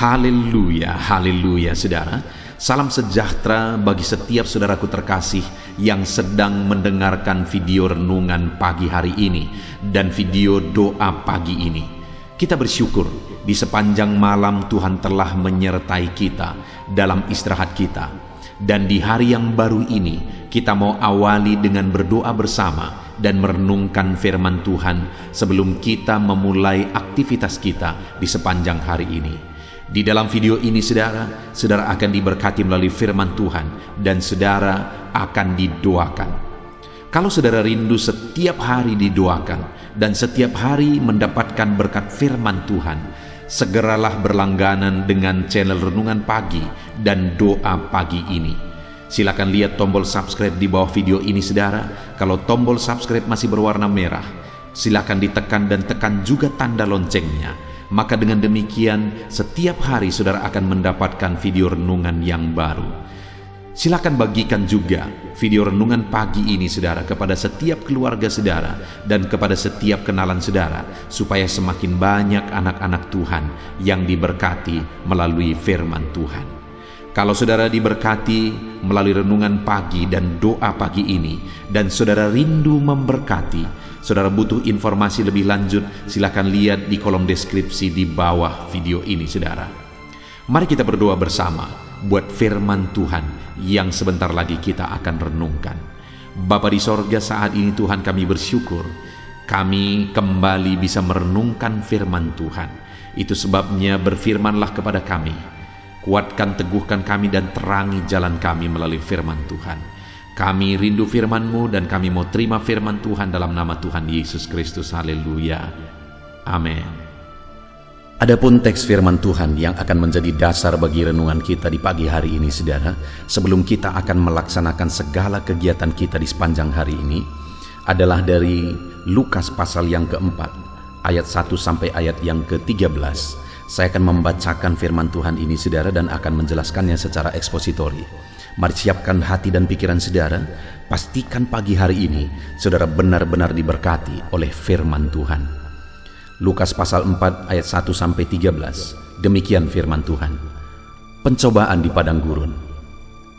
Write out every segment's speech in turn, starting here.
Haleluya, haleluya saudara. Salam sejahtera bagi setiap saudaraku terkasih yang sedang mendengarkan video renungan pagi hari ini dan video doa pagi ini. Kita bersyukur di sepanjang malam Tuhan telah menyertai kita dalam istirahat kita. Dan di hari yang baru ini kita mau awali dengan berdoa bersama dan merenungkan firman Tuhan sebelum kita memulai aktivitas kita di sepanjang hari ini. Di dalam video ini saudara akan diberkati melalui firman Tuhan dan saudara akan didoakan. Kalau saudara rindu setiap hari didoakan dan setiap hari mendapatkan berkat firman Tuhan, segeralah berlangganan dengan channel Renungan Pagi dan Doa Pagi ini. Silakan lihat tombol subscribe di bawah video ini saudara. Kalau tombol subscribe masih berwarna merah, silakan ditekan dan tekan juga tanda loncengnya. Maka dengan demikian setiap hari saudara akan mendapatkan video renungan yang baru. Silakan bagikan juga video renungan pagi ini saudara kepada setiap keluarga saudara dan kepada setiap kenalan saudara, supaya semakin banyak anak-anak Tuhan yang diberkati melalui firman Tuhan. Kalau saudara diberkati melalui renungan pagi dan doa pagi ini dan saudara rindu memberkati, saudara butuh informasi lebih lanjut, silakan lihat di kolom deskripsi di bawah video ini saudara. Mari kita berdoa bersama buat firman Tuhan yang sebentar lagi kita akan renungkan. Bapa di sorga, saat ini Tuhan kami bersyukur kami kembali bisa merenungkan firman Tuhan. Itu sebabnya berfirmanlah kepada kami. Kuatkan, teguhkan kami dan terangi jalan kami melalui firman Tuhan. Kami rindu firman-Mu dan kami mau terima firman Tuhan dalam nama Tuhan Yesus Kristus. Haleluya. Amin. Adapun teks firman Tuhan yang akan menjadi dasar bagi renungan kita di pagi hari ini saudara, sebelum kita akan melaksanakan segala kegiatan kita di sepanjang hari ini, adalah dari Lukas pasal yang keempat, ayat 1 sampai ayat yang ke-13. Saya akan membacakan firman Tuhan ini saudara dan akan menjelaskannya secara ekspositori. Mari siapkan hati dan pikiran saudara. Pastikan pagi hari ini saudara benar-benar diberkati oleh firman Tuhan. Lukas pasal 4 ayat 1 sampai 13. Demikian firman Tuhan. Pencobaan di padang gurun.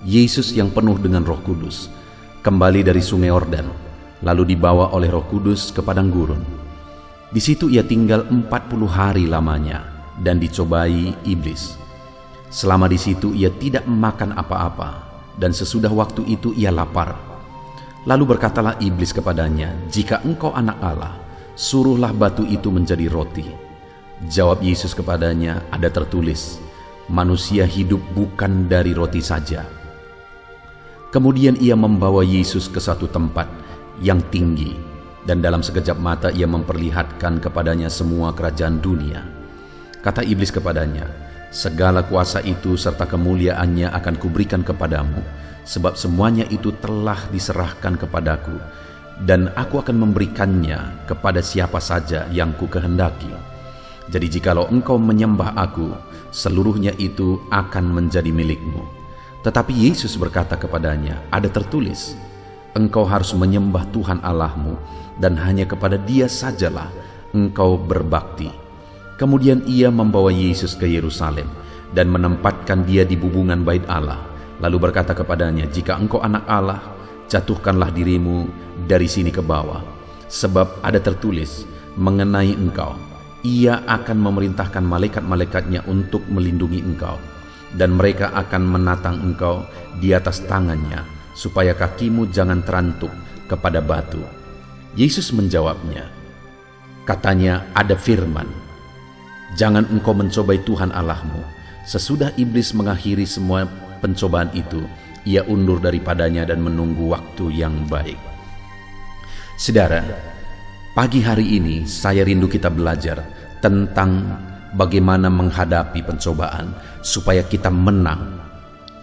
Yesus yang penuh dengan Roh Kudus kembali dari sungai Yordan, lalu dibawa oleh Roh Kudus ke padang gurun. Di situ ia tinggal 40 hari lamanya dan dicobai iblis. Selama di situ ia tidak makan apa-apa, dan sesudah waktu itu ia lapar. Lalu berkatalah iblis kepadanya, "Jika engkau anak Allah, suruhlah batu itu menjadi roti." Jawab Yesus kepadanya, "Ada tertulis, manusia hidup bukan dari roti saja." Kemudian ia membawa Yesus ke satu tempat yang tinggi, dan dalam sekejap mata ia memperlihatkan kepadanya semua kerajaan dunia. Kata iblis kepadanya, "Segala kuasa itu serta kemuliaannya akan kuberikan kepadamu, sebab semuanya itu telah diserahkan kepadaku, dan aku akan memberikannya kepada siapa saja yang kukehendaki. Jadi jikalau engkau menyembah aku, seluruhnya itu akan menjadi milikmu." Tetapi Yesus berkata kepadanya, "Ada tertulis, engkau harus menyembah Tuhan Allahmu, dan hanya kepada Dia sajalah engkau berbakti." Kemudian ia membawa Yesus ke Yerusalem dan menempatkan dia di bubungan bait Allah, lalu berkata kepadanya, "Jika engkau anak Allah, jatuhkanlah dirimu dari sini ke bawah, sebab ada tertulis mengenai engkau, ia akan memerintahkan malaikat-malaikatnya untuk melindungi engkau, dan mereka akan menatang engkau di atas tangannya, supaya kakimu jangan terantuk kepada batu." Yesus menjawabnya, katanya, "Ada firman, jangan engkau mencobai Tuhan Allahmu." Sesudah iblis mengakhiri semua pencobaan itu, ia undur daripadanya dan menunggu waktu yang baik. Saudara, pagi hari ini saya rindu kita belajar tentang bagaimana menghadapi pencobaan supaya kita menang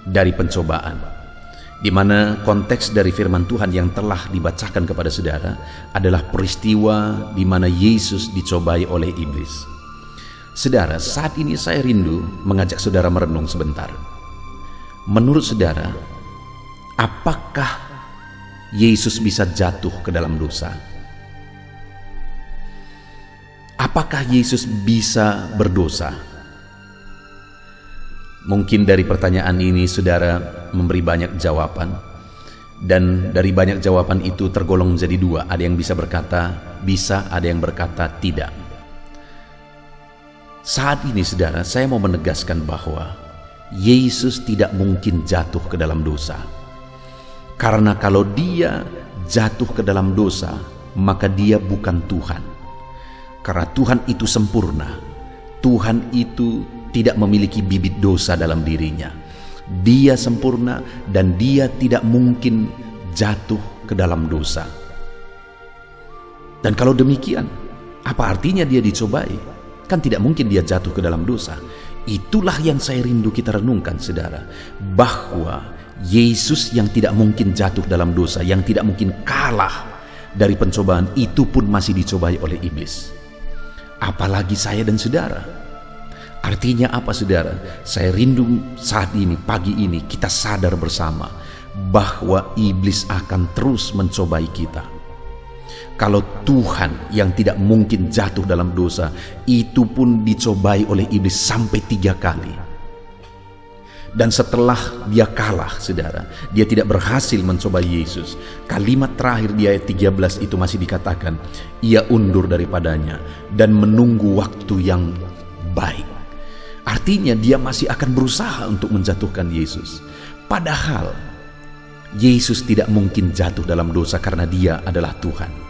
dari pencobaan. Di mana konteks dari firman Tuhan yang telah dibacakan kepada saudara adalah peristiwa di mana Yesus dicobai oleh iblis. Saudara, saat ini saya rindu mengajak saudara merenung sebentar. Menurut saudara, apakah Yesus bisa jatuh ke dalam dosa? Apakah Yesus bisa berdosa? Mungkin dari pertanyaan ini saudara memberi banyak jawaban, dan dari banyak jawaban itu tergolong menjadi dua. Ada yang bisa berkata bisa, ada yang berkata tidak. Saat ini saudara, saya mau menegaskan bahwa Yesus tidak mungkin jatuh ke dalam dosa. Karena kalau dia jatuh ke dalam dosa, maka dia bukan Tuhan. Karena Tuhan itu sempurna. Tuhan itu tidak memiliki bibit dosa dalam dirinya. Dia sempurna dan dia tidak mungkin jatuh ke dalam dosa. Dan kalau demikian, apa artinya dia dicobai? Kan tidak mungkin dia jatuh ke dalam dosa. Itulah yang saya rindu kita renungkan saudara, bahwa Yesus yang tidak mungkin jatuh dalam dosa, yang tidak mungkin kalah dari pencobaan, itu pun masih dicobai oleh iblis. Apalagi saya dan saudara. Artinya apa saudara? Saya rindu saat ini, pagi ini, kita sadar bersama bahwa iblis akan terus mencobai kita. Kalau Tuhan yang tidak mungkin jatuh dalam dosa, itu pun dicobai oleh iblis sampai 3 kali. Dan setelah dia kalah saudara, dia tidak berhasil mencobai Yesus. Kalimat terakhir di ayat 13 itu masih dikatakan, ia undur daripadanya dan menunggu waktu yang baik. Artinya dia masih akan berusaha untuk menjatuhkan Yesus. Padahal Yesus tidak mungkin jatuh dalam dosa karena dia adalah Tuhan.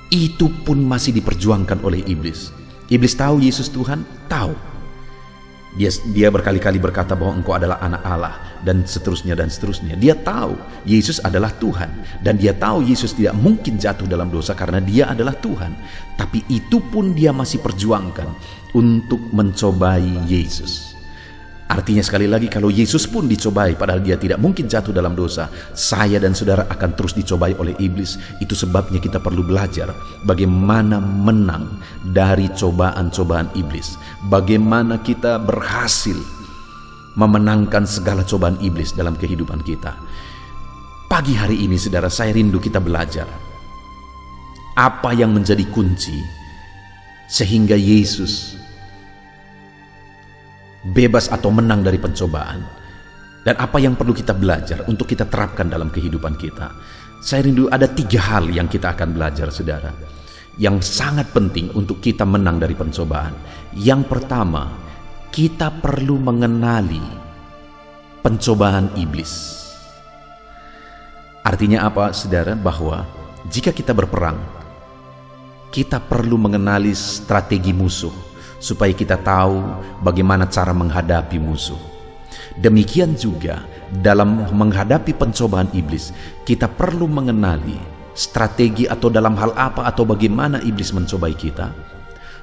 Itu pun masih diperjuangkan oleh iblis. Iblis tahu Yesus Tuhan? Tahu. Dia berkali-kali berkata bahwa engkau adalah anak Allah, dan seterusnya dan seterusnya. Dia tahu Yesus adalah Tuhan, dan dia tahu Yesus tidak mungkin jatuh dalam dosa karena dia adalah Tuhan. Tapi itu pun dia masih perjuangkan untuk mencobai Yesus. Artinya sekali lagi, kalau Yesus pun dicobai padahal dia tidak mungkin jatuh dalam dosa, saya dan saudara akan terus dicobai oleh iblis. Itu sebabnya kita perlu belajar bagaimana menang dari cobaan-cobaan iblis. Bagaimana kita berhasil memenangkan segala cobaan iblis dalam kehidupan kita. Pagi hari ini saudara, saya rindu kita belajar apa yang menjadi kunci sehingga Yesus bebas atau menang dari pencobaan, dan apa yang perlu kita belajar untuk kita terapkan dalam kehidupan kita. Saya rindu ada 3 hal yang kita akan belajar saudara, yang sangat penting untuk kita menang dari pencobaan. Yang pertama, kita perlu mengenali pencobaan iblis. Artinya apa saudara? Bahwa jika kita berperang, kita perlu mengenali strategi musuh supaya kita tahu bagaimana cara menghadapi musuh. Demikian juga dalam menghadapi pencobaan iblis, kita perlu mengenali strategi atau dalam hal apa atau bagaimana iblis mencobai kita,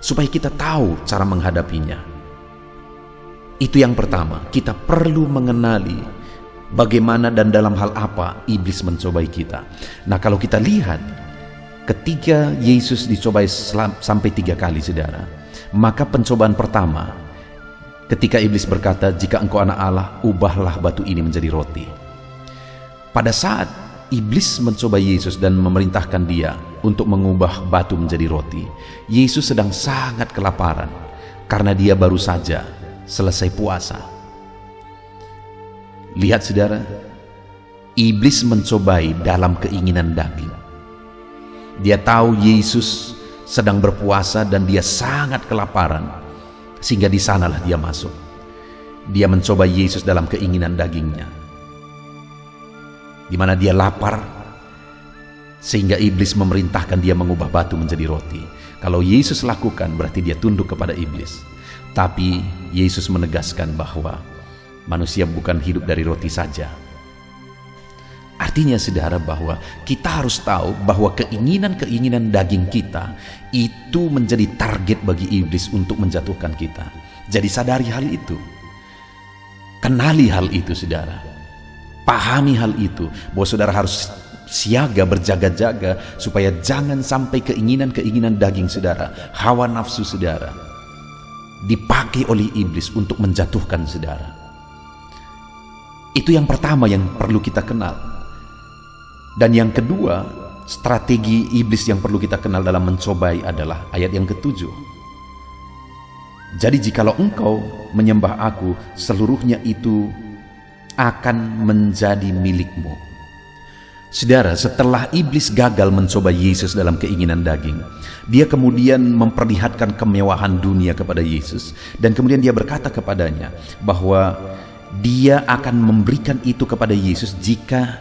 supaya kita tahu cara menghadapinya. Itu yang pertama, kita perlu mengenali bagaimana dan dalam hal apa iblis mencobai kita. Nah, kalau kita lihat ketika Yesus dicobai sampai 3 kali saudara, maka pencobaan pertama ketika iblis berkata, jika engkau anak Allah, ubahlah batu ini menjadi roti. Pada saat iblis mencoba Yesus dan memerintahkan dia untuk mengubah batu menjadi roti, Yesus sedang sangat kelaparan karena dia baru saja selesai puasa. Lihat saudara, iblis mencobai dalam keinginan daging. Dia tahu Yesus sedang berpuasa dan dia sangat kelaparan, sehingga di sanalah dia masuk. Dia mencoba Yesus dalam keinginan dagingnya, di mana dia lapar, sehingga iblis memerintahkan dia mengubah batu menjadi roti. Kalau Yesus lakukan, berarti dia tunduk kepada iblis. Tapi Yesus menegaskan bahwa manusia bukan hidup dari roti saja. Artinya saudara, bahwa kita harus tahu bahwa keinginan-keinginan daging kita itu menjadi target bagi iblis untuk menjatuhkan kita. Jadi sadari hal itu. Kenali hal itu saudara. Pahami hal itu, bahwa saudara harus siaga, berjaga-jaga supaya jangan sampai keinginan-keinginan daging saudara, hawa nafsu saudara, dipakai oleh iblis untuk menjatuhkan saudara. Itu yang pertama yang perlu kita kenal. Dan yang kedua, strategi iblis yang perlu kita kenal dalam mencobai adalah ayat yang ke-7. Jadi jikalau engkau menyembah aku, seluruhnya itu akan menjadi milikmu. Saudara, setelah iblis gagal mencoba Yesus dalam keinginan daging, dia kemudian memperlihatkan kemewahan dunia kepada Yesus, dan kemudian dia berkata kepadanya bahwa dia akan memberikan itu kepada Yesus jika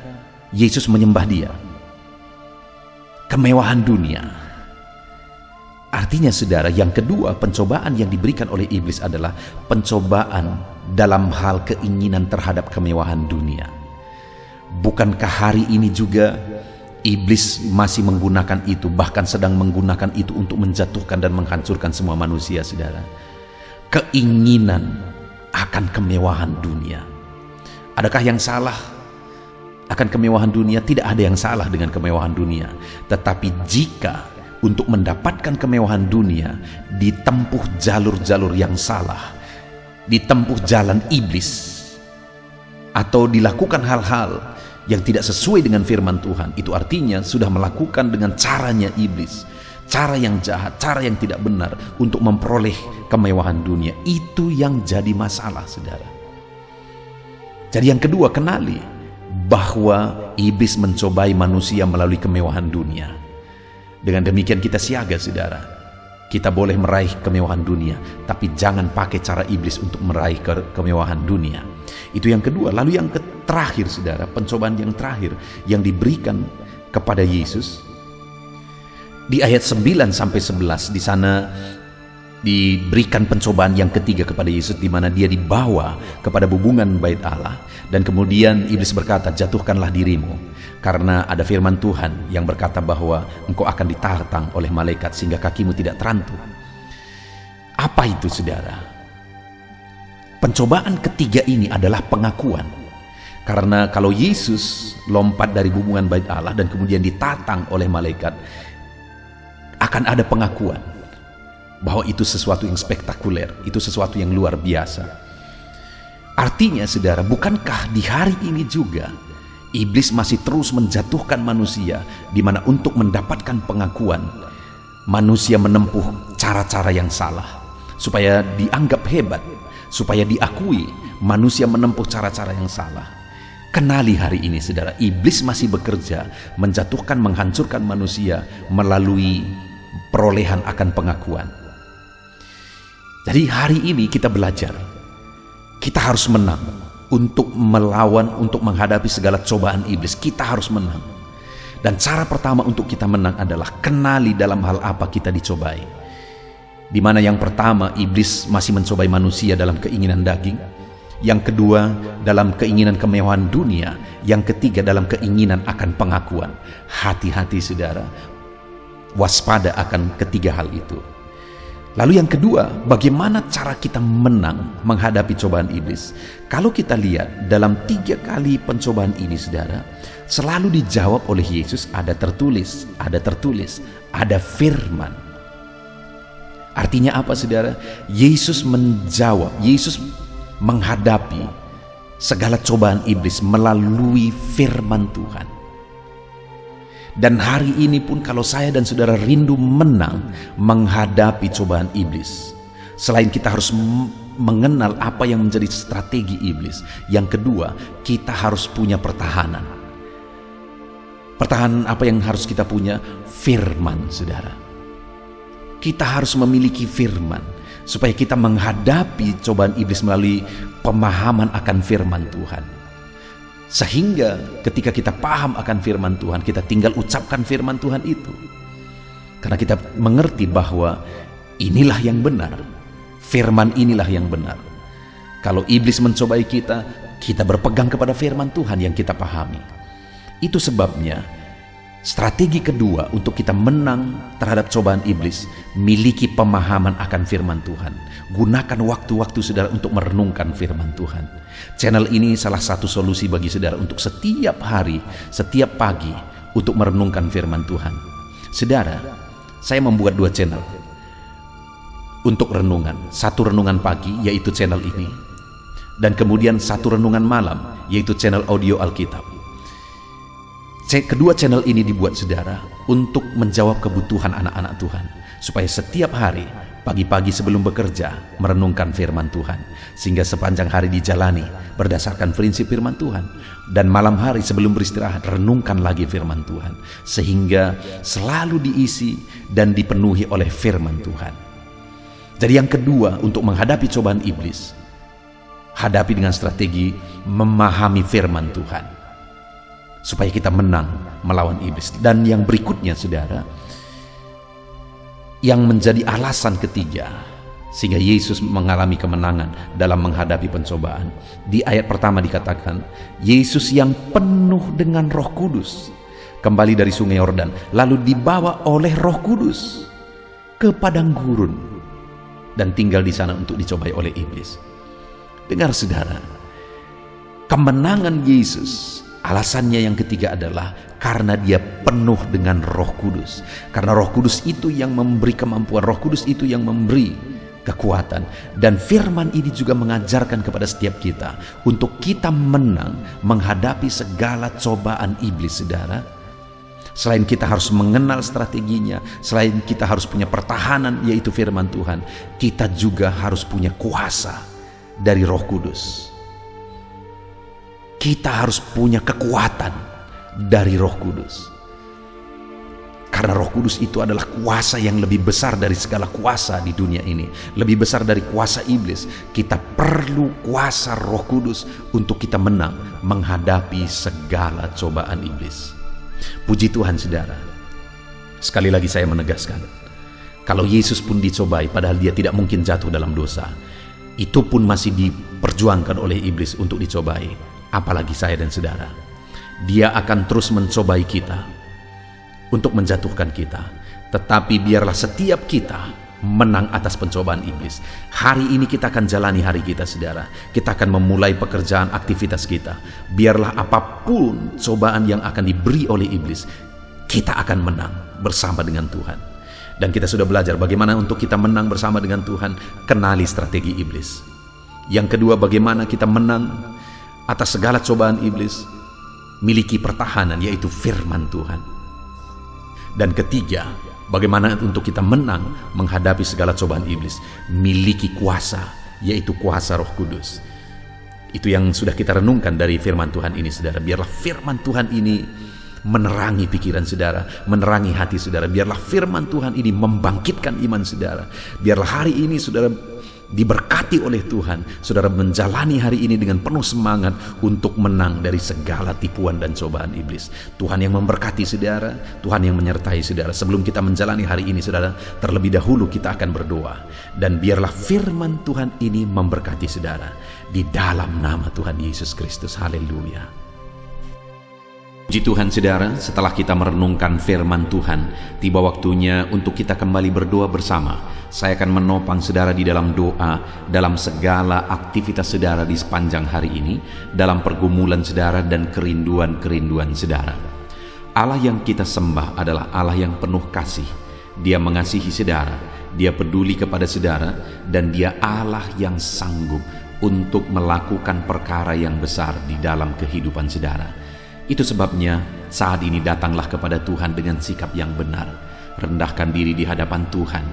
Yesus menyembah dia. Kemewahan dunia. Artinya saudara, yang kedua, pencobaan yang diberikan oleh iblis adalah pencobaan dalam hal keinginan terhadap kemewahan dunia. Bukankah hari ini juga iblis masih menggunakan itu, bahkan sedang menggunakan itu untuk menjatuhkan dan menghancurkan semua manusia, saudara? Keinginan akan kemewahan dunia. Adakah yang salah akan kemewahan dunia? Tidak ada yang salah dengan kemewahan dunia. Tetapi jika untuk mendapatkan kemewahan dunia ditempuh jalur-jalur yang salah, ditempuh jalan iblis, atau dilakukan hal-hal yang tidak sesuai dengan firman Tuhan, itu artinya sudah melakukan dengan caranya iblis, cara yang jahat, cara yang tidak benar untuk memperoleh kemewahan dunia. Itu yang jadi masalah, saudara. Jadi yang kedua, kenali bahwa iblis mencobai manusia melalui kemewahan dunia. Dengan demikian kita siaga, saudara. Kita boleh meraih kemewahan dunia, tapi jangan pakai cara iblis untuk meraih kemewahan dunia. Itu yang kedua. Lalu yang terakhir, saudara, pencobaan yang terakhir yang diberikan kepada Yesus di ayat 9 sampai 11, di sana diberikan pencobaan yang ketiga kepada Yesus, di mana dia dibawa kepada bubungan bait Allah, dan kemudian iblis berkata, jatuhkanlah dirimu, karena ada firman Tuhan yang berkata bahwa engkau akan ditantang oleh malaikat sehingga kakimu tidak terantuk. Apa itu, saudara? Pencobaan ketiga ini adalah pengakuan. Karena kalau Yesus lompat dari bubungan bait Allah dan kemudian ditantang oleh malaikat, akan ada pengakuan bahwa itu sesuatu yang spektakuler, itu sesuatu yang luar biasa. Artinya, saudara, bukankah di hari ini juga iblis masih terus menjatuhkan manusia, di mana untuk mendapatkan pengakuan manusia menempuh cara-cara yang salah supaya dianggap hebat, supaya diakui, manusia menempuh cara-cara yang salah. Kenali hari ini, saudara, iblis masih bekerja menjatuhkan, menghancurkan manusia melalui perolehan akan pengakuan. Jadi hari ini kita belajar, kita harus menang untuk melawan, untuk menghadapi segala cobaan iblis. Kita harus menang. Dan cara pertama untuk kita menang adalah kenali dalam hal apa kita dicobai. Di mana yang pertama, iblis masih mencobai manusia dalam keinginan daging. Yang kedua, dalam keinginan kemewahan dunia. Yang ketiga, dalam keinginan akan pengakuan. Hati-hati, saudara, waspada akan ketiga hal itu. Lalu yang kedua, bagaimana cara kita menang menghadapi cobaan iblis? Kalau kita lihat dalam 3 kali pencobaan ini, saudara, selalu dijawab oleh Yesus, ada tertulis, ada firman. Artinya apa, saudara? Yesus menjawab, Yesus menghadapi segala cobaan iblis melalui firman Tuhan. Dan hari ini pun kalau saya dan saudara rindu menang menghadapi cobaan iblis, selain kita harus mengenal apa yang menjadi strategi iblis, yang kedua, kita harus punya pertahanan. Pertahanan apa yang harus kita punya? Firman, saudara. Kita harus memiliki firman supaya kita menghadapi cobaan iblis melalui pemahaman akan firman Tuhan. Sehingga ketika kita paham akan firman Tuhan, kita tinggal ucapkan firman Tuhan itu. Karena kita mengerti bahwa inilah yang benar, firman inilah yang benar. Kalau iblis mencobai kita, kita berpegang kepada firman Tuhan yang kita pahami. Itu sebabnya strategi kedua untuk kita menang terhadap cobaan iblis, miliki pemahaman akan firman Tuhan. Gunakan waktu-waktu saudara untuk merenungkan firman Tuhan. Channel ini salah satu solusi bagi saudara untuk setiap hari, setiap pagi untuk merenungkan firman Tuhan. Saudara, saya membuat 2 channel untuk renungan. 1 renungan pagi, yaitu channel ini, dan kemudian 1 renungan malam, yaitu channel audio Alkitab. Kedua channel ini dibuat saudara untuk menjawab kebutuhan anak-anak Tuhan, supaya setiap hari pagi-pagi sebelum bekerja merenungkan firman Tuhan, sehingga sepanjang hari dijalani berdasarkan prinsip firman Tuhan, dan malam hari sebelum beristirahat renungkan lagi firman Tuhan, sehingga selalu diisi dan dipenuhi oleh firman Tuhan. Jadi yang kedua, untuk menghadapi cobaan iblis, hadapi dengan strategi memahami firman Tuhan, supaya kita menang melawan iblis. Dan yang berikutnya saudara, yang menjadi alasan ketiga sehingga Yesus mengalami kemenangan dalam menghadapi pencobaan, di ayat pertama dikatakan Yesus yang penuh dengan Roh Kudus kembali dari sungai Yordan, lalu dibawa oleh Roh Kudus ke padang gurun dan tinggal di sana untuk dicobai oleh iblis. Dengar saudara, kemenangan Yesus alasannya yang ketiga adalah karena dia penuh dengan Roh Kudus. Karena Roh Kudus itu yang memberi kemampuan, Roh Kudus itu yang memberi kekuatan. Dan firman ini juga mengajarkan kepada setiap kita untuk kita menang menghadapi segala cobaan iblis saudara. Selain kita harus mengenal strateginya, selain kita harus punya pertahanan yaitu firman Tuhan, kita juga harus punya kuasa dari Roh Kudus. Kita harus punya kekuatan dari Roh Kudus. Karena Roh Kudus itu adalah kuasa yang lebih besar dari segala kuasa di dunia ini, lebih besar dari kuasa iblis. Kita perlu kuasa Roh Kudus untuk kita menang menghadapi segala cobaan iblis. Puji Tuhan saudara. Sekali lagi saya menegaskan, kalau Yesus pun dicobai padahal dia tidak mungkin jatuh dalam dosa, itu pun masih diperjuangkan oleh iblis untuk dicobai. Apalagi saya dan saudara, dia akan terus mencobai kita untuk menjatuhkan kita. Tetapi biarlah setiap kita menang atas pencobaan iblis. Hari ini kita akan jalani hari kita saudara. Kita akan memulai pekerjaan aktivitas kita. Biarlah apapun cobaan yang akan diberi oleh iblis, kita akan menang bersama dengan Tuhan. Dan kita sudah belajar bagaimana untuk kita menang bersama dengan Tuhan. Kenali strategi iblis. Yang kedua, bagaimana kita menang atas segala cobaan iblis, miliki pertahanan yaitu firman Tuhan. Dan ketiga, bagaimana untuk kita menang menghadapi segala cobaan iblis, miliki kuasa yaitu kuasa Roh Kudus. Itu yang sudah kita renungkan dari firman Tuhan ini saudara. Biarlah firman Tuhan ini menerangi pikiran saudara, menerangi hati saudara. Biarlah firman Tuhan ini membangkitkan iman saudara. Biarlah hari ini saudara diberkati oleh Tuhan, saudara menjalani hari ini dengan penuh semangat untuk menang dari segala tipuan dan cobaan iblis. Tuhan yang memberkati saudara, Tuhan yang menyertai saudara. Sebelum kita menjalani hari ini saudara, terlebih dahulu kita akan berdoa. Dan biarlah firman Tuhan ini memberkati saudara di dalam nama Tuhan Yesus Kristus. Haleluya. Puji Tuhan saudara, setelah kita merenungkan firman Tuhan, tiba waktunya untuk kita kembali berdoa bersama. Saya akan menopang saudara di dalam doa, dalam segala aktivitas saudara di sepanjang hari ini, dalam pergumulan saudara dan kerinduan-kerinduan saudara. Allah yang kita sembah adalah Allah yang penuh kasih. Dia mengasihi saudara, Dia peduli kepada saudara, dan Dia Allah yang sanggup untuk melakukan perkara yang besar di dalam kehidupan saudara. Itu sebabnya saat ini datanglah kepada Tuhan dengan sikap yang benar. Rendahkan diri di hadapan Tuhan.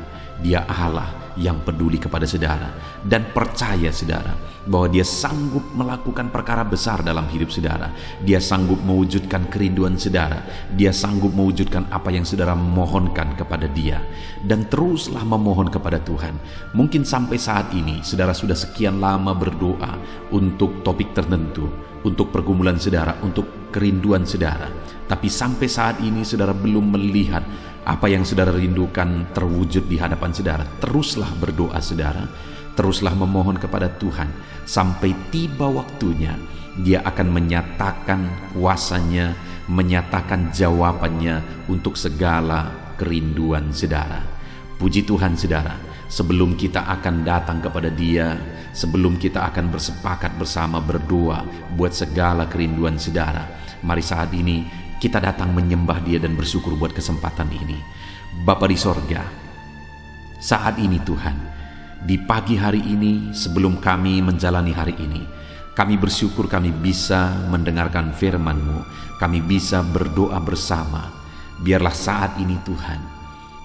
Dia Allah yang peduli kepada saudara. Dan percaya saudara bahwa Dia sanggup melakukan perkara besar dalam hidup saudara. Dia sanggup mewujudkan kerinduan saudara. Dia sanggup mewujudkan apa yang saudara mohonkan kepada Dia. Dan teruslah memohon kepada Tuhan. Mungkin sampai saat ini saudara sudah sekian lama berdoa untuk topik tertentu, untuk pergumulan saudara, untuk kerinduan saudara. Tapi sampai saat ini saudara belum melihat apa yang saudara rindukan terwujud di hadapan saudara. Teruslah berdoa saudara, teruslah memohon kepada Tuhan. Sampai tiba waktunya Dia akan menyatakan kuasanya, menyatakan jawabannya untuk segala kerinduan saudara. Puji Tuhan saudara, sebelum kita akan datang kepada Dia, sebelum kita akan bersepakat bersama berdoa buat segala kerinduan saudara, mari saat ini kita datang menyembah Dia dan bersyukur buat kesempatan ini. Bapa di sorga, saat ini Tuhan, di pagi hari ini sebelum kami menjalani hari ini, Kami bersyukur kami bisa mendengarkan firman-Mu, kami bisa berdoa bersama. Biarlah saat ini Tuhan,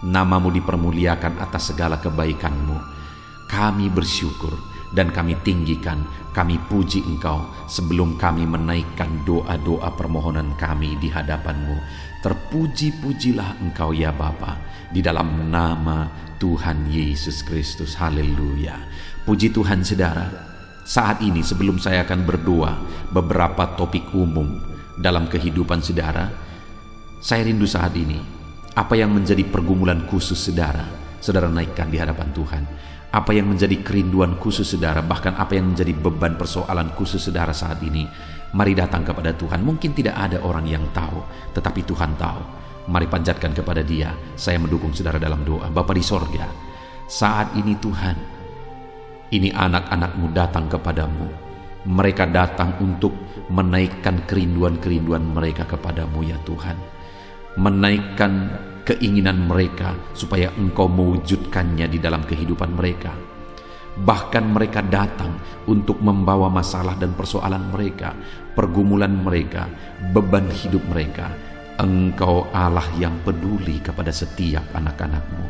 nama-Mu dipermuliakan atas segala kebaikan-Mu. Kami bersyukur dan kami tinggikan, kami puji Engkau sebelum kami menaikkan doa-doa permohonan kami di hadapan-Mu. Terpuji-pujilah Engkau ya Bapa, di dalam nama Tuhan Yesus Kristus. Haleluya. Puji Tuhan saudara. Saat ini sebelum saya akan berdoa beberapa topik umum dalam kehidupan saudara, saya rindu saat ini apa yang menjadi pergumulan khusus saudara naikkan di hadapan Tuhan. Apa yang menjadi kerinduan khusus saudara, bahkan apa yang menjadi beban persoalan khusus saudara saat ini, mari datang kepada Tuhan. Mungkin tidak ada orang yang tahu, tetapi Tuhan tahu. Mari panjatkan kepada Dia. Saya mendukung saudara dalam doa. Bapa di sorga, saat ini Tuhan, ini anak-anak-Mu datang kepadamu. Mereka datang untuk menaikkan kerinduan-kerinduan mereka kepadamu ya Tuhan. Menaikkan keinginan mereka supaya Engkau mewujudkannya di dalam kehidupan mereka. Bahkan mereka datang untuk membawa masalah dan persoalan mereka, pergumulan mereka, beban hidup mereka. Engkau Allah yang peduli kepada setiap anak-anak-Mu.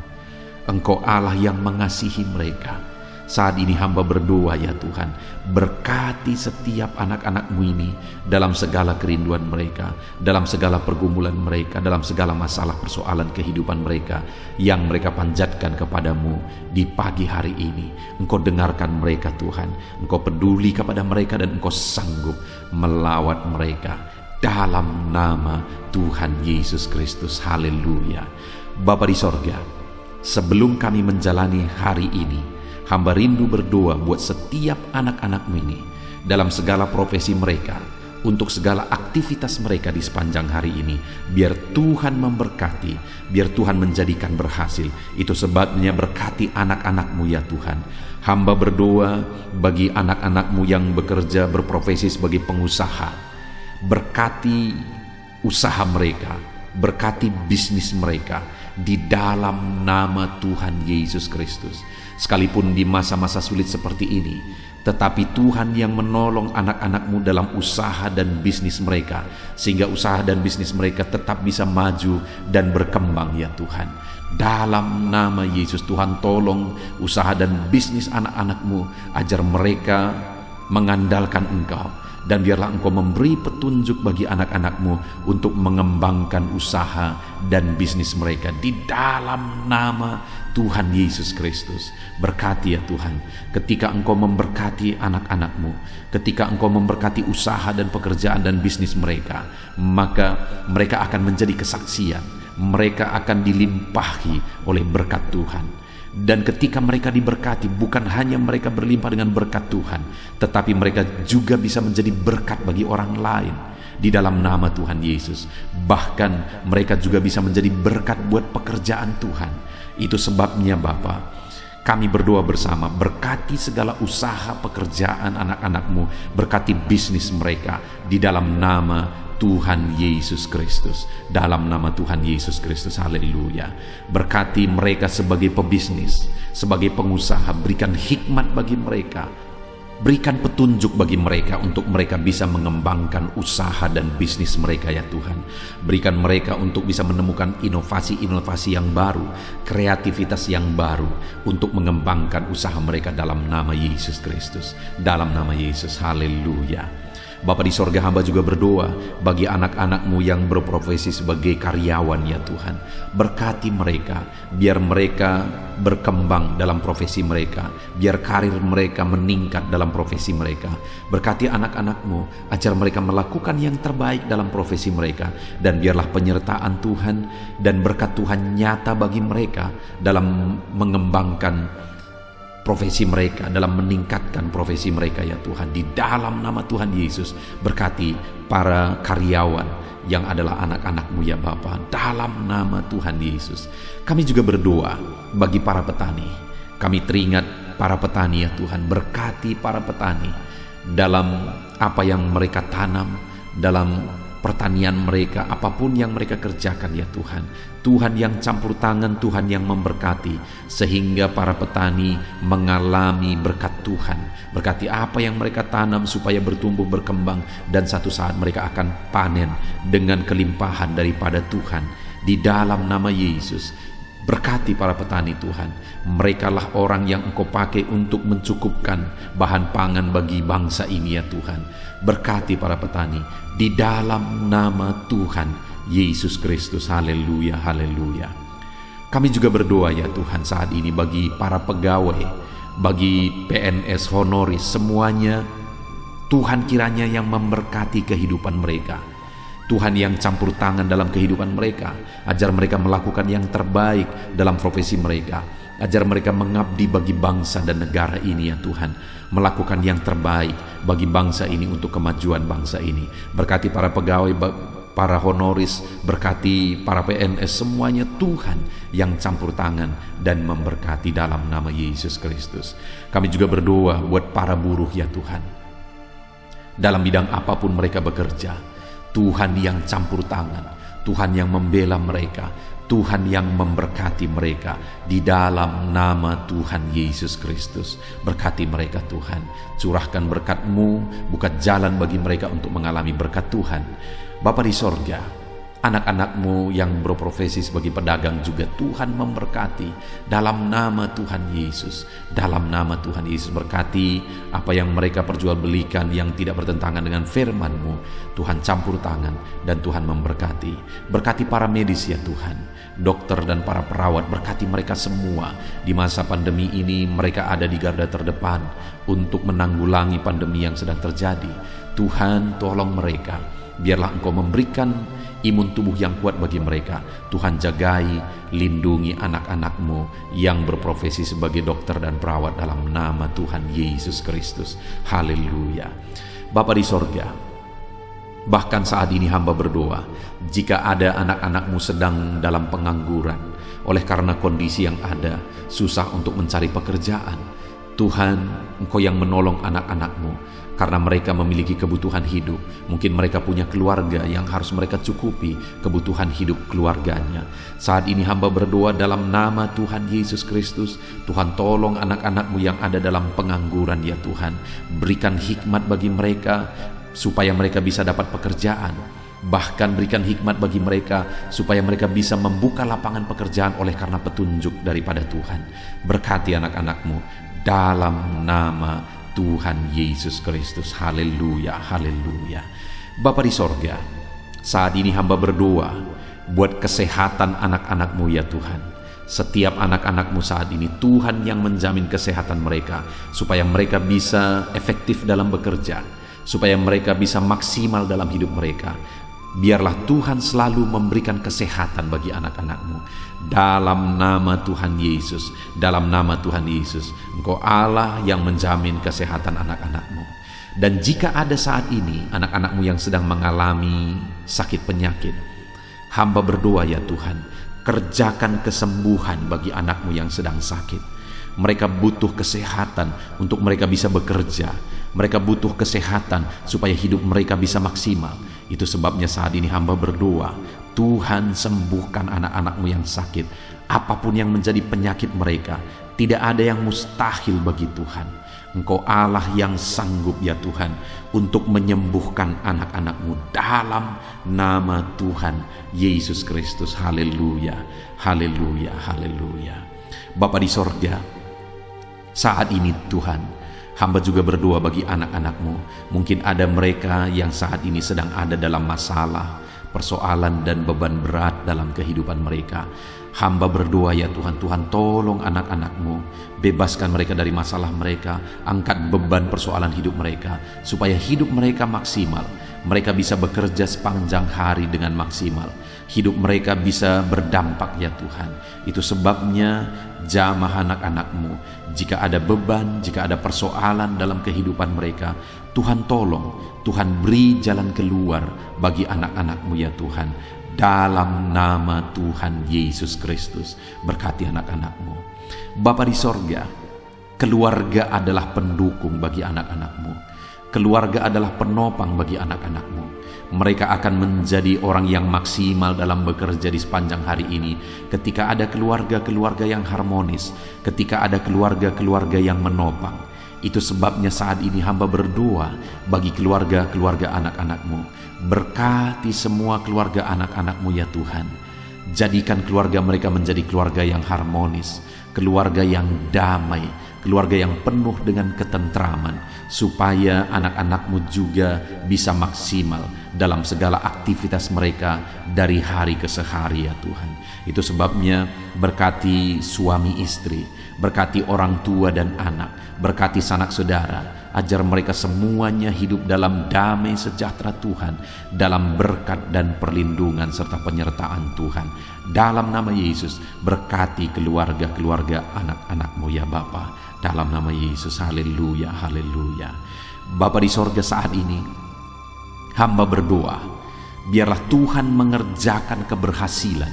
Engkau Allah yang mengasihi mereka. Saat ini hamba berdoa ya Tuhan, berkati setiap anak-anak-Mu ini dalam segala kerinduan mereka, dalam segala pergumulan mereka, dalam segala masalah persoalan kehidupan mereka yang mereka panjatkan kepadamu di pagi hari ini. Engkau dengarkan mereka Tuhan, Engkau peduli kepada mereka dan Engkau sanggup melawat mereka dalam nama Tuhan Yesus Kristus. Haleluya. Bapa di sorga, sebelum kami menjalani hari ini, hamba rindu berdoa buat setiap anak-anak-Mu ini dalam segala profesi mereka, untuk segala aktivitas mereka di sepanjang hari ini. Biar Tuhan memberkati, biar Tuhan menjadikan berhasil. Itu sebabnya berkati anak-anak-Mu ya Tuhan. Hamba berdoa bagi anak-anak-Mu yang bekerja berprofesi sebagai pengusaha. Berkati usaha mereka, berkati bisnis mereka di dalam nama Tuhan Yesus Kristus. Sekalipun di masa-masa sulit seperti ini, tetapi Tuhan yang menolong anak-anak-Mu dalam usaha dan bisnis mereka, sehingga usaha dan bisnis mereka tetap bisa maju dan berkembang ya Tuhan. Dalam nama Yesus, Tuhan tolong usaha dan bisnis anak-anak-Mu, ajar mereka mengandalkan Engkau. Dan biarlah Engkau memberi petunjuk bagi anak-anak-Mu untuk mengembangkan usaha dan bisnis mereka di dalam nama Tuhan Yesus Kristus. Berkati ya Tuhan, ketika Engkau memberkati anak-anak-Mu, ketika Engkau memberkati usaha dan pekerjaan dan bisnis mereka, maka mereka akan menjadi kesaksian. Mereka akan dilimpahi oleh berkat Tuhan. Dan ketika mereka diberkati, bukan hanya mereka berlimpah dengan berkat Tuhan, tetapi mereka juga bisa menjadi berkat bagi orang lain di dalam nama Tuhan Yesus. Bahkan mereka juga bisa menjadi berkat buat pekerjaan Tuhan. Itu sebabnya Bapa, kami berdoa bersama, berkati segala usaha pekerjaan anak-anak-Mu, berkati bisnis mereka di dalam nama Tuhan Yesus Kristus. Dalam nama Tuhan Yesus Kristus. Haleluya. Berkati mereka sebagai pebisnis, sebagai pengusaha. Berikan hikmat bagi mereka, berikan petunjuk bagi mereka untuk mereka bisa mengembangkan usaha dan bisnis mereka ya Tuhan. Berikan mereka untuk bisa menemukan inovasi-inovasi yang baru, kreativitas yang baru untuk mengembangkan usaha mereka dalam nama Yesus Kristus. Dalam nama Yesus. Haleluya. Bapa di sorga, hamba juga berdoa bagi anak-anak-Mu yang berprofesi sebagai karyawan ya Tuhan. Berkati mereka, biar mereka berkembang dalam profesi mereka, biar karir mereka meningkat dalam profesi mereka. Berkati anak-anak-Mu, ajar mereka melakukan yang terbaik dalam profesi mereka. Dan biarlah penyertaan Tuhan dan berkat Tuhan nyata bagi mereka dalam mengembangkan profesi mereka, dalam meningkatkan profesi mereka ya Tuhan. Di dalam nama Tuhan Yesus, berkati para karyawan yang adalah anak-anak-Mu ya Bapa. Dalam nama Tuhan Yesus. Kami juga berdoa bagi para petani. Kami teringat para petani ya Tuhan. Berkati para petani dalam apa yang mereka tanam, dalam pertanian mereka, apapun yang mereka kerjakan ya Tuhan. Tuhan yang campur tangan, Tuhan yang memberkati, sehingga para petani mengalami berkat Tuhan. Berkati apa yang mereka tanam supaya bertumbuh, berkembang, dan satu saat mereka akan panen dengan kelimpahan daripada Tuhan. Di dalam nama Yesus, berkati para petani Tuhan. Merekalah orang yang Engkau pakai untuk mencukupkan bahan pangan bagi bangsa ini ya Tuhan. Berkati para petani di dalam nama Tuhan Yesus Kristus. Haleluya, haleluya. Kami juga berdoa ya Tuhan saat ini bagi para pegawai, bagi PNS honoris semuanya. Tuhan kiranya yang memberkati kehidupan mereka. Tuhan yang campur tangan dalam kehidupan mereka, ajar mereka melakukan yang terbaik dalam profesi mereka, ajar mereka mengabdi bagi bangsa dan negara ini ya Tuhan, melakukan yang terbaik bagi bangsa ini untuk kemajuan bangsa ini. Berkati para pegawai, para honoris, berkati para PNS semuanya, Tuhan yang campur tangan dan memberkati dalam nama Yesus Kristus. Kami juga berdoa buat para buruh ya Tuhan, dalam bidang apapun mereka bekerja. Tuhan yang campur tangan, Tuhan yang membela mereka, Tuhan yang memberkati mereka di dalam nama Tuhan Yesus Kristus. Berkati mereka Tuhan, curahkan berkat-Mu, buka jalan bagi mereka untuk mengalami berkat Tuhan. Bapa di sorga, anak-anak-Mu yang berprofesi sebagai pedagang juga Tuhan memberkati dalam nama Tuhan Yesus. Dalam nama Tuhan Yesus, berkati apa yang mereka perjualbelikan yang tidak bertentangan dengan firman-Mu. Tuhan campur tangan dan Tuhan memberkati. Berkati para medis ya Tuhan, dokter dan para perawat, berkati mereka semua. Di masa pandemi ini mereka ada di garda terdepan untuk menanggulangi pandemi yang sedang terjadi. Tuhan tolong mereka, biarlah Engkau memberikan imun tubuh yang kuat bagi mereka. Tuhan jagai, lindungi anak-anak-Mu yang berprofesi sebagai dokter dan perawat dalam nama Tuhan Yesus Kristus. Haleluya. Bapa di sorga, bahkan saat ini hamba berdoa, jika ada anak-anak-Mu sedang dalam pengangguran oleh karena kondisi yang ada, susah untuk mencari pekerjaan, Tuhan, Engkau yang menolong anak-anak-Mu karena mereka memiliki kebutuhan hidup. Mungkin mereka punya keluarga yang harus mereka cukupi kebutuhan hidup keluarganya. Saat ini hamba berdoa dalam nama Tuhan Yesus Kristus, Tuhan tolong anak-anak-Mu yang ada dalam pengangguran ya Tuhan. Berikan hikmat bagi mereka supaya mereka bisa dapat pekerjaan. Bahkan berikan hikmat bagi mereka supaya mereka bisa membuka lapangan pekerjaan oleh karena petunjuk daripada Tuhan. Berkati anak-anak-Mu dalam nama Tuhan Yesus Kristus. Haleluya, haleluya. Bapa di sorga, saat ini hamba berdoa buat kesehatan anak-anak-Mu ya Tuhan. Setiap anak-anak-Mu saat ini, Tuhan yang menjamin kesehatan mereka, supaya mereka bisa efektif dalam bekerja, supaya mereka bisa maksimal dalam hidup mereka. Biarlah Tuhan selalu memberikan kesehatan bagi anak-anak-Mu. Dalam nama Tuhan Yesus, dalam nama Tuhan Yesus, Engkau Allah yang menjamin kesehatan anak-anak-Mu. Dan jika ada saat ini anak-anak-Mu yang sedang mengalami sakit penyakit, hamba berdoa ya Tuhan, kerjakan kesembuhan bagi anak-Mu yang sedang sakit. Mereka butuh kesehatan untuk mereka bisa bekerja. Mereka butuh kesehatan supaya hidup mereka bisa maksimal. Itu sebabnya saat ini hamba berdoa, Tuhan sembuhkan anak-anak-Mu yang sakit. Apapun yang menjadi penyakit mereka, tidak ada yang mustahil bagi Tuhan. Engkau Allah yang sanggup ya Tuhan untuk menyembuhkan anak-anak-Mu dalam nama Tuhan Yesus Kristus. Haleluya, haleluya, haleluya. Bapa di sorga, saat ini Tuhan, hamba juga berdoa bagi anak-anak-Mu. Mungkin ada mereka yang saat ini sedang ada dalam masalah, persoalan dan beban berat dalam kehidupan mereka. Hamba berdoa ya Tuhan, Tuhan tolong anak-anak-Mu, bebaskan mereka dari masalah mereka, angkat beban persoalan hidup mereka, supaya hidup mereka maksimal. Mereka bisa bekerja sepanjang hari dengan maksimal. Hidup mereka bisa berdampak ya Tuhan. Itu sebabnya jamah anak-anak-Mu, jika ada beban, jika ada persoalan dalam kehidupan mereka, Tuhan tolong, Tuhan beri jalan keluar bagi anak-anak-Mu ya Tuhan. Dalam nama Tuhan Yesus Kristus, berkati anak-anak-Mu. Bapa di sorga, keluarga adalah pendukung bagi anak-anak-Mu. Keluarga adalah penopang bagi anak-anak-Mu. Mereka akan menjadi orang yang maksimal dalam bekerja di sepanjang hari ini. Ketika ada keluarga-keluarga yang harmonis, ketika ada keluarga-keluarga yang menopang. Itu sebabnya saat ini hamba berdoa bagi keluarga-keluarga anak-anak-Mu. Berkati semua keluarga anak-anak-Mu ya Tuhan. Jadikan keluarga mereka menjadi keluarga yang harmonis, keluarga yang damai, keluarga yang penuh dengan ketentraman, supaya anak-anak-Mu juga bisa maksimal dalam segala aktivitas mereka dari hari ke sehari ya Tuhan. Itu sebabnya berkati suami istri, berkati orang tua dan anak, berkati sanak saudara, ajar mereka semuanya hidup dalam damai sejahtera Tuhan, dalam berkat dan perlindungan serta penyertaan Tuhan. Dalam nama Yesus, berkati keluarga-keluarga anak-anak-Mu ya Bapa. Dalam nama Yesus, haleluya, haleluya. Bapa di sorga, saat ini hamba berdoa, biarlah Tuhan mengerjakan keberhasilan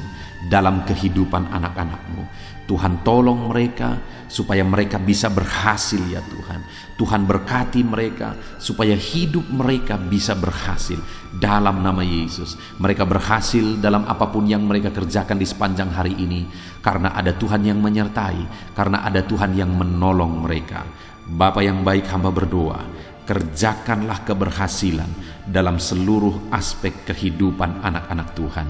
dalam kehidupan anak-anak-Mu. Tuhan tolong mereka supaya mereka bisa berhasil ya Tuhan. Tuhan berkati mereka supaya hidup mereka bisa berhasil dalam nama Yesus. Mereka berhasil dalam apapun yang mereka kerjakan di sepanjang hari ini, karena ada Tuhan yang menyertai, karena ada Tuhan yang menolong mereka. Bapa yang baik, hamba berdoa, kerjakanlah keberhasilan dalam seluruh aspek kehidupan anak-anak Tuhan.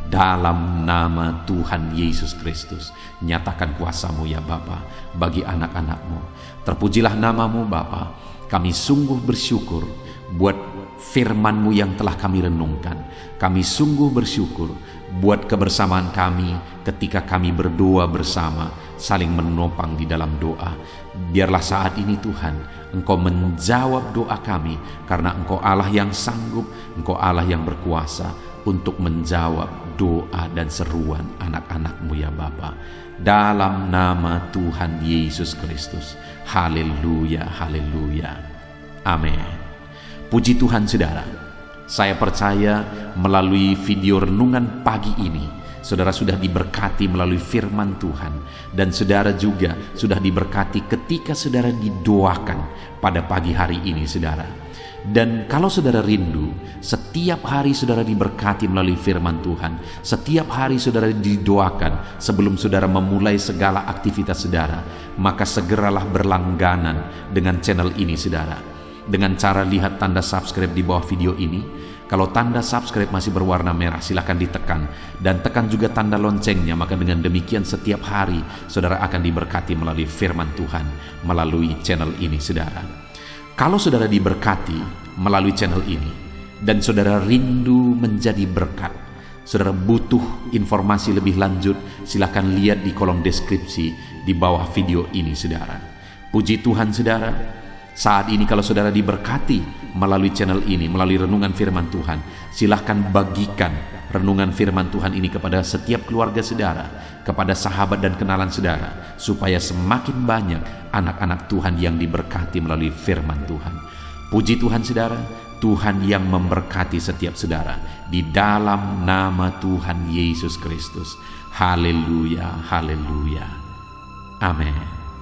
Dalam nama Tuhan Yesus Kristus, nyatakan kuasa-Mu ya Bapa bagi anak-anak-Mu. Terpujilah nama-Mu Bapa. Kami sungguh bersyukur buat firman-Mu yang telah kami renungkan. Kami sungguh bersyukur buat kebersamaan kami ketika kami berdoa bersama, saling menopang di dalam doa. Biarlah saat ini Tuhan, Engkau menjawab doa kami, karena Engkau Allah yang sanggup, Engkau Allah yang berkuasa untuk menjawab doa dan seruan anak-anak-Mu ya Bapa. Dalam nama Tuhan Yesus Kristus. Haleluya, haleluya. Amin. Puji Tuhan saudara. Saya percaya melalui video renungan pagi ini, saudara sudah diberkati melalui firman Tuhan. Dan saudara juga sudah diberkati ketika saudara didoakan pada pagi hari ini saudara. Dan kalau saudara rindu, setiap hari saudara diberkati melalui firman Tuhan, setiap hari saudara didoakan sebelum saudara memulai segala aktivitas saudara, maka segeralah berlangganan dengan channel ini saudara. Dengan cara lihat tanda subscribe di bawah video ini. Kalau tanda subscribe masih berwarna merah, silakan ditekan, dan tekan juga tanda loncengnya. Maka dengan demikian setiap hari saudara akan diberkati melalui firman Tuhan melalui channel ini saudara. Kalau saudara diberkati melalui channel ini dan saudara rindu menjadi berkat, saudara butuh informasi lebih lanjut, silakan lihat di kolom deskripsi di bawah video ini saudara. Puji Tuhan saudara, saat ini kalau saudara diberkati melalui channel ini, melalui renungan firman Tuhan, silakan bagikan renungan firman Tuhan ini kepada setiap keluarga saudara, kepada sahabat dan kenalan saudara, supaya semakin banyak anak-anak Tuhan yang diberkati melalui firman Tuhan. Puji Tuhan saudara, Tuhan yang memberkati setiap saudara di dalam nama Tuhan Yesus Kristus. Haleluya, haleluya. Amin.